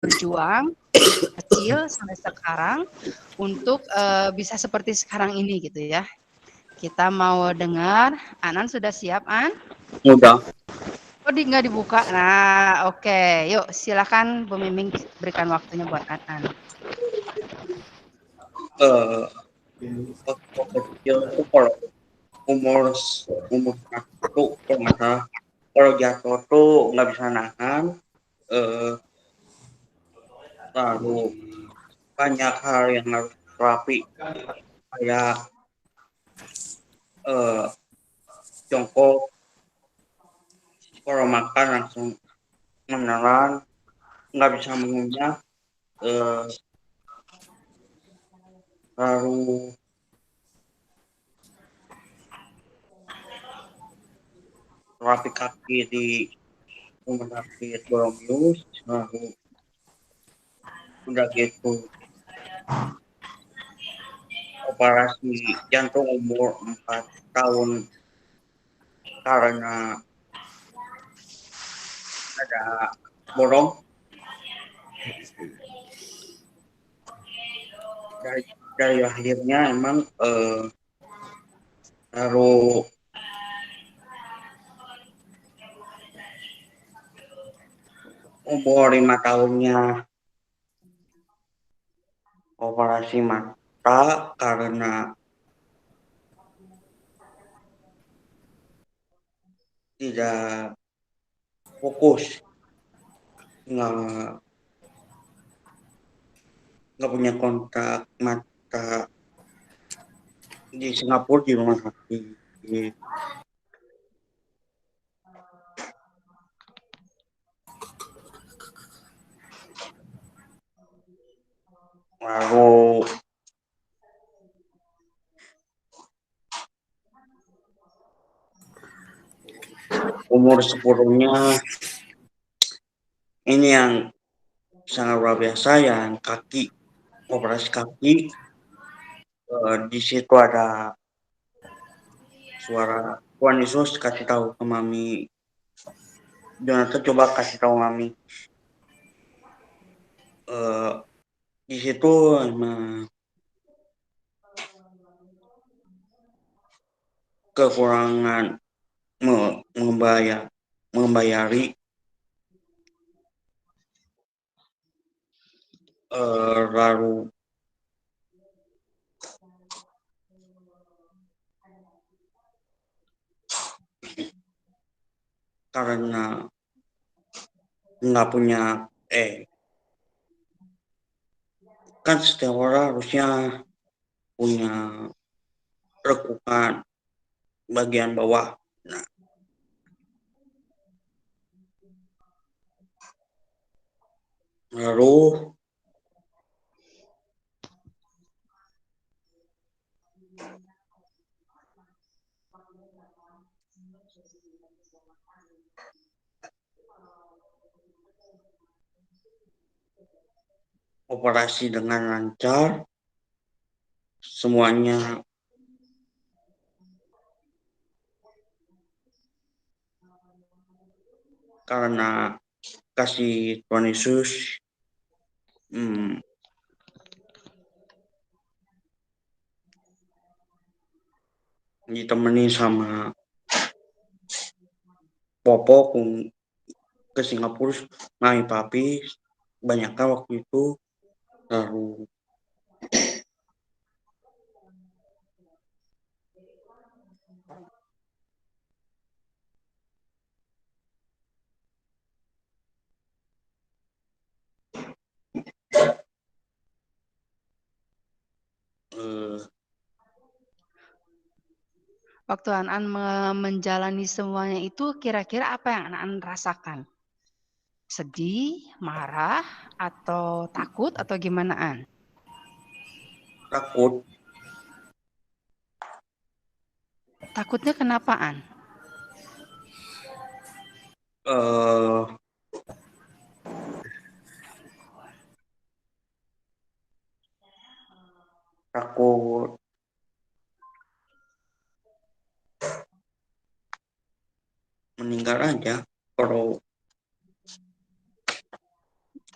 berjuang kecil sampai sekarang untuk bisa seperti sekarang ini gitu ya. Kita mau dengar, Anan sudah siap, An? Udah. Oh, nggak dibuka. Nah, oke. Yuk, silakan Bu Miming berikan waktunya buat Anan. Waktu kecil itu kalau umur umur satu kalau nggak salah, kalau jatuh tuh nggak bisa nahan, lalu banyak hal yang harus rapi, kayak jongkok, kalau makan langsung menelan, nggak bisa mengunyah, lalu rapi kaki di rumah sakit Boromius, lalu udah gitu operasi jantung umur 4 tahun karena ada bolong dari lahirnya. Emang baru umur 5 tahunnya operasi mata karena tidak fokus, nggak punya kontak mata di Singapura di rumah sakit. Lalu umur 10-nya ini yang sangat luar biasa, yang kaki, operasi kaki. Di situ ada suara Tuhan Yesus kasih tahu ke Mami Jonathan, coba kasih tahu Mami. Di situ emang kekurangan membayari lalu karena nggak punya kan setiap orang harusnya punya lekukan bagian bawah. Nah, lalu operasi dengan lancar, semuanya karena kasih Tuhan Yesus. Ditemani sama Popo ke Singapura, Mami Papi banyaknya waktu itu. Lalu Waktu Anan menjalani semuanya itu, kira-kira apa yang Anan rasakan? Sedih, marah, atau takut, atau gimana, An? takut. Takutnya kenapa, An? Takut meninggal aja kalau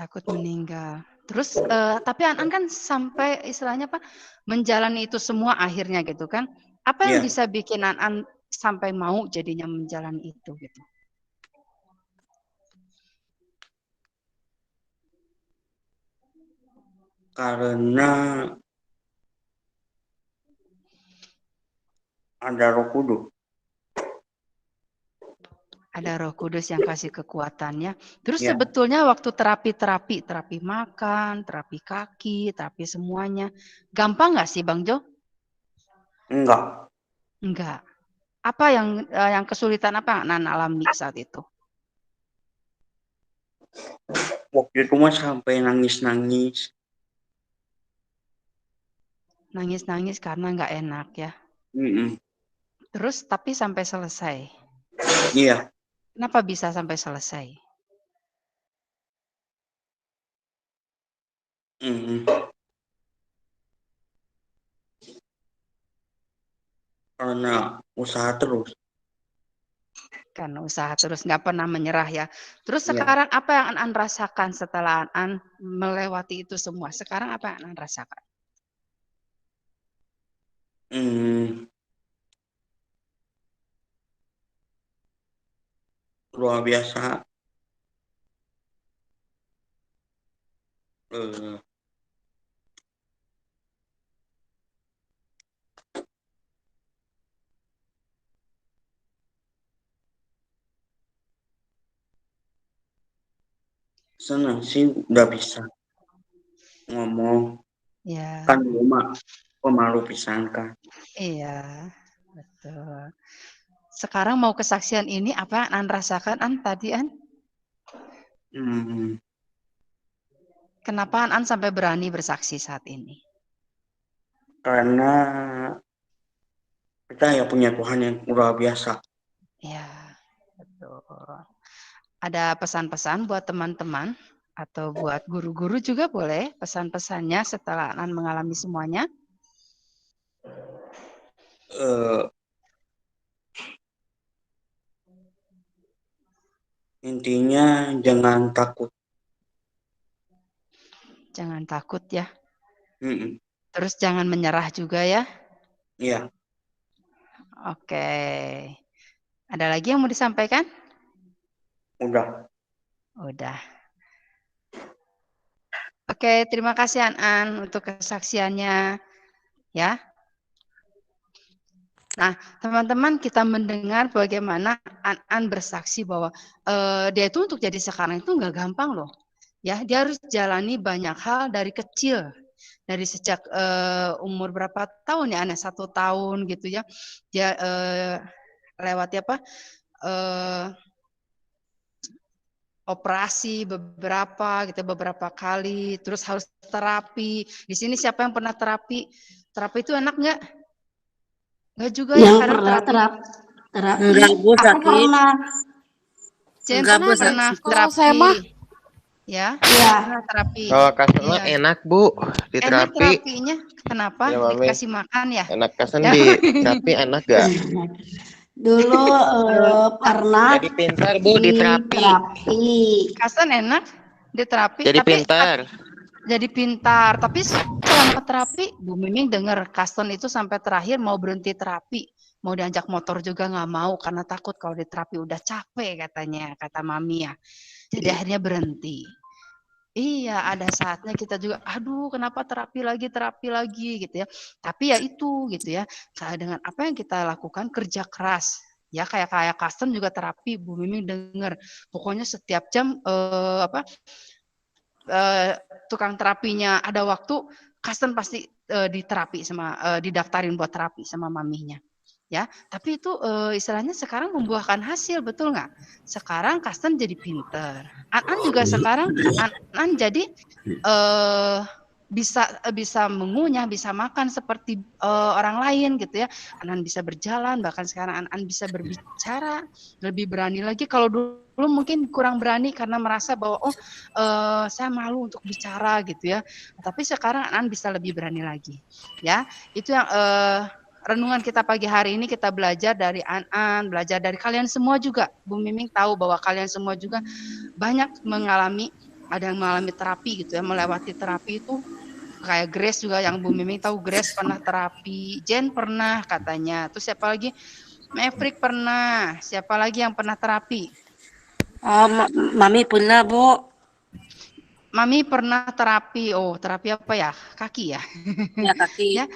Takut meninggal. Terus tapi An kan sampai istilahnya apa menjalani itu semua akhirnya gitu kan. Apa yang Ya, bisa bikin An sampai mau jadinya menjalani itu gitu? karena ada Roh Kudus. Ada Roh Kudus yang kasih kekuatannya. Terus Ya, sebetulnya waktu terapi makan, terapi kaki, terapi semuanya, gampang nggak sih Bang Jo? enggak. Enggak. Apa yang kesulitan apa yang Nan alami saat itu? Waktu itu mah sampai nangis-nangis. Nangis-nangis karena nggak enak ya. Mm-mm. Terus tapi sampai selesai. Iya. Kenapa bisa sampai selesai? Mm-mm. Karena usaha terus. Karena usaha terus nggak pernah menyerah ya. Terus Ya. sekarang apa yang An rasakan setelah An melewati itu semua? Sekarang apa yang An rasakan? Mm, luar biasa. Eh, senang sih udah bisa ngomong. Ya, Kan cuma pemalu pisan kan. iya, betul. Sekarang mau kesaksian ini apa yang An rasakan An tadi An? Hmm, Kenapa An sampai berani bersaksi saat ini? karena kita ya punya Tuhan yang luar biasa. Ya, betul. Ada pesan-pesan buat teman-teman atau buat guru-guru juga boleh pesan-pesannya setelah An mengalami semuanya. Eh, intinya jangan takut. Jangan takut ya. Mm-mm. Terus jangan menyerah juga ya. Iya, Oke. Ada lagi yang mau disampaikan? udah. Udah. Oke, terima kasih An untuk kesaksiannya ya. Nah, teman-teman kita mendengar bagaimana An bersaksi bahwa dia itu untuk jadi sekarang itu nggak gampang loh. Ya, dia harus jalani banyak hal dari kecil, dari sejak umur berapa tahun ya, An? 1 tahun gitu ya. Dia lewati apa? Operasi beberapa kali, terus harus terapi. Di sini siapa yang pernah terapi? Terapi itu enak nggak? Nggak juga ya, Yang kadang pernah terapi, Enggak, Bu, aku sakit. pernah. Jen Enggak, Bu, pernah Kalau saya mah terapi, ya? Ya, Pernah terapi. Kalau kasih mah Iya. enak, Bu. Di Enak terapi. terapinya, kenapa? Ya, Mami. Dikasih makan ya? Enak kasan di terapi enak gak? dulu pernah Jadi pintar, Bu, di terapi. Kasan enak di terapi, Jadi tapi pintar. jadi pintar. Tapi selama terapi, Bu Miming dengar Kasten itu sampai terakhir mau berhenti terapi, mau diajak motor juga nggak mau karena takut kalau di terapi udah capek katanya, kata Mami ya. Jadi akhirnya berhenti. Iya, ada saatnya kita juga, aduh kenapa terapi lagi gitu ya. Tapi ya itu gitu ya, dengan apa yang kita lakukan kerja keras. Ya kayak Kasten juga terapi, Bu Miming dengar. Pokoknya setiap jam tukang terapinya ada waktu, Kasten pasti diterapi sama didaftarin buat terapi sama maminya. Ya, tapi itu istilahnya sekarang membuahkan hasil, betul nggak? Sekarang Kasten jadi pinter. An juga sekarang An jadi bisa mengunyah, bisa makan seperti orang lain gitu ya. An bisa berjalan, bahkan sekarang An bisa berbicara, lebih berani lagi. Kalau dulu mungkin kurang berani karena merasa bahwa saya malu untuk bicara gitu ya. Tapi sekarang An bisa lebih berani lagi. Ya, itu yang renungan kita pagi hari ini kita belajar dari An, belajar dari kalian semua juga. Bu Miming tahu bahwa kalian semua juga banyak mengalami ada yang mengalami terapi gitu ya, melewati terapi itu kayak Grace juga, yang Bu Miming tahu Grace pernah terapi, Jen pernah katanya. Terus siapa lagi? Maverick pernah. Siapa lagi yang pernah terapi? Mami pernah, Bu. Mami pernah terapi. Oh, terapi apa ya? Kaki ya? Ya, kaki. Ya.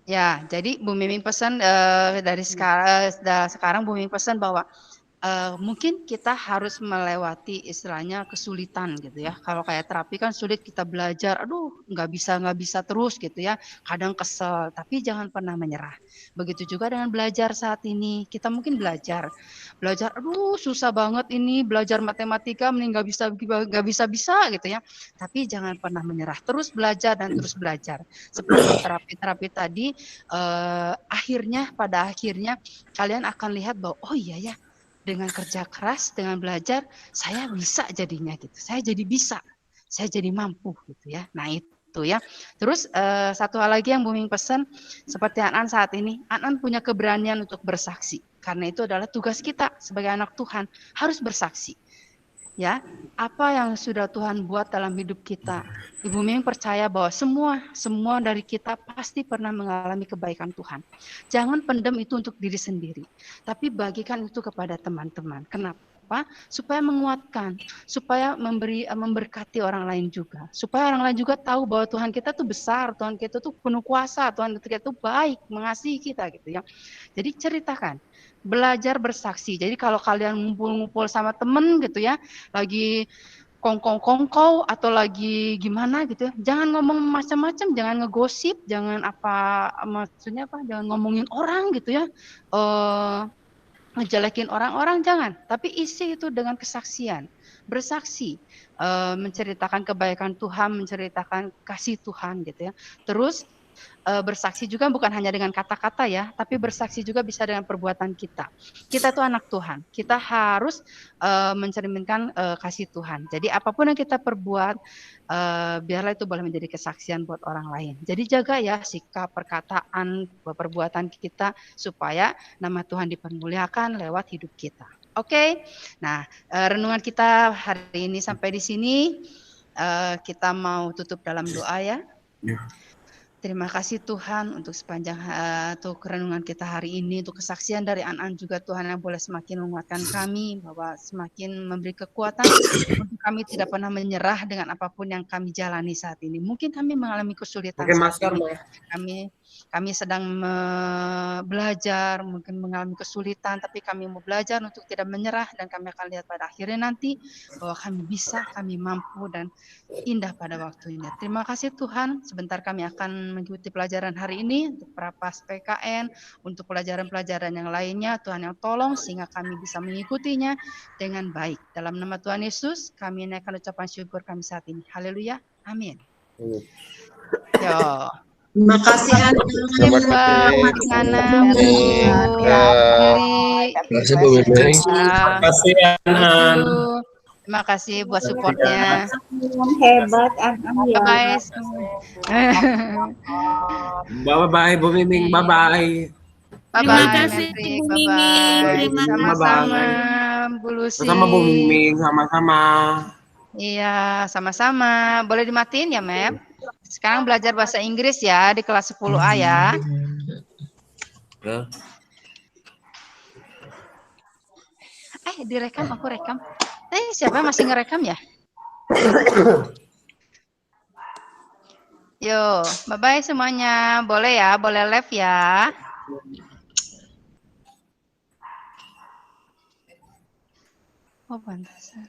Ya, jadi Bu Miming pesan dari sekarang Bu Miming pesan bahwa mungkin kita harus melewati istilahnya kesulitan gitu ya. Kalau kayak terapi kan sulit, kita belajar, aduh nggak bisa terus gitu ya. Kadang kesel, tapi jangan pernah menyerah. Begitu juga dengan belajar saat ini. Kita mungkin belajar, aduh susah banget ini belajar matematika, mending nggak bisa gitu ya. Tapi jangan pernah menyerah, terus belajar dan terus belajar. Seperti terapi tadi, pada akhirnya kalian akan lihat bahwa oh iya ya, dengan kerja keras, dengan belajar, saya bisa jadinya gitu. Saya jadi bisa, saya jadi mampu gitu ya. Nah itu ya. Terus satu hal lagi yang Buming pesan, seperti Anan saat ini, Anan punya keberanian untuk bersaksi. Karena itu adalah tugas kita sebagai anak Tuhan, harus bersaksi. Ya, apa yang sudah Tuhan buat dalam hidup kita. Ibu Ming percaya bahwa semua dari kita pasti pernah mengalami kebaikan Tuhan. Jangan pendam itu untuk diri sendiri, tapi bagikan itu kepada teman-teman. Kenapa? Supaya menguatkan, supaya memberkati orang lain juga. Supaya orang lain juga tahu bahwa Tuhan kita tuh besar, Tuhan kita tuh penuh kuasa, Tuhan kita tuh baik, mengasihi kita gitu ya. Jadi ceritakan, belajar bersaksi. Jadi kalau kalian ngumpul-ngumpul sama temen gitu ya, lagi kongkow atau lagi gimana gitu ya, jangan ngomong macam-macam, jangan ngegosip, jangan jangan ngomongin orang gitu ya, ngejelekin orang-orang, jangan, tapi isi itu dengan kesaksian, bersaksi, menceritakan kebaikan Tuhan, menceritakan kasih Tuhan gitu ya. Terus bersaksi juga bukan hanya dengan kata-kata ya, tapi bersaksi juga bisa dengan perbuatan kita. Kita tuh anak Tuhan, kita harus mencerminkan kasih Tuhan. Jadi apapun yang kita perbuat, biarlah itu boleh menjadi kesaksian buat orang lain. Jadi jaga ya sikap, perkataan, perbuatan kita supaya nama Tuhan dipermuliakan lewat hidup kita. Oke, nah renungan kita hari ini sampai di sini. Kita mau tutup dalam doa ya. Terima kasih Tuhan untuk sepanjang untuk renungan kita hari ini, untuk kesaksian dari An-An juga Tuhan yang boleh semakin menguatkan kami, bahwa semakin memberi kekuatan untuk kami tidak pernah menyerah dengan apapun yang kami jalani saat ini. Mungkin kami mengalami kesulitan saat ini. Kami sedang belajar, mungkin mengalami kesulitan, tapi kami mau belajar untuk tidak menyerah, dan kami akan lihat pada akhirnya nanti bahwa kami bisa, kami mampu, dan indah pada waktunya. Terima kasih Tuhan, sebentar kami akan mengikuti pelajaran hari ini untuk prapas PKN, untuk pelajaran-pelajaran yang lainnya. Tuhan yang tolong sehingga kami bisa mengikutinya dengan baik. Dalam nama Tuhan Yesus, kami naikkan ucapan syukur kami saat ini. Haleluya. Amin. Yo. Terima kasih, Terima kasih Nana, Bu Lili. Terima kasih Bu Miming. Terima kasih, Anan. Terima kasih buat supportnya. Hebat, Anan ya. Bye-bye. Bye-bye, Bu Miming. Bye-bye. Bye-bye. Terima kasih, Bu Miming. Terima kasih. Sama-sama, Bu Lucy. Sama Bu Miming, sama-sama. Iya, sama-sama. Boleh dimatiin ya, Mep? Sekarang belajar bahasa Inggris ya di kelas 10A ya. Direkam, aku rekam. Siapa yang masih ngerekam ya? Yo, bye-bye semuanya. Boleh ya, boleh live ya. Oh, pantas.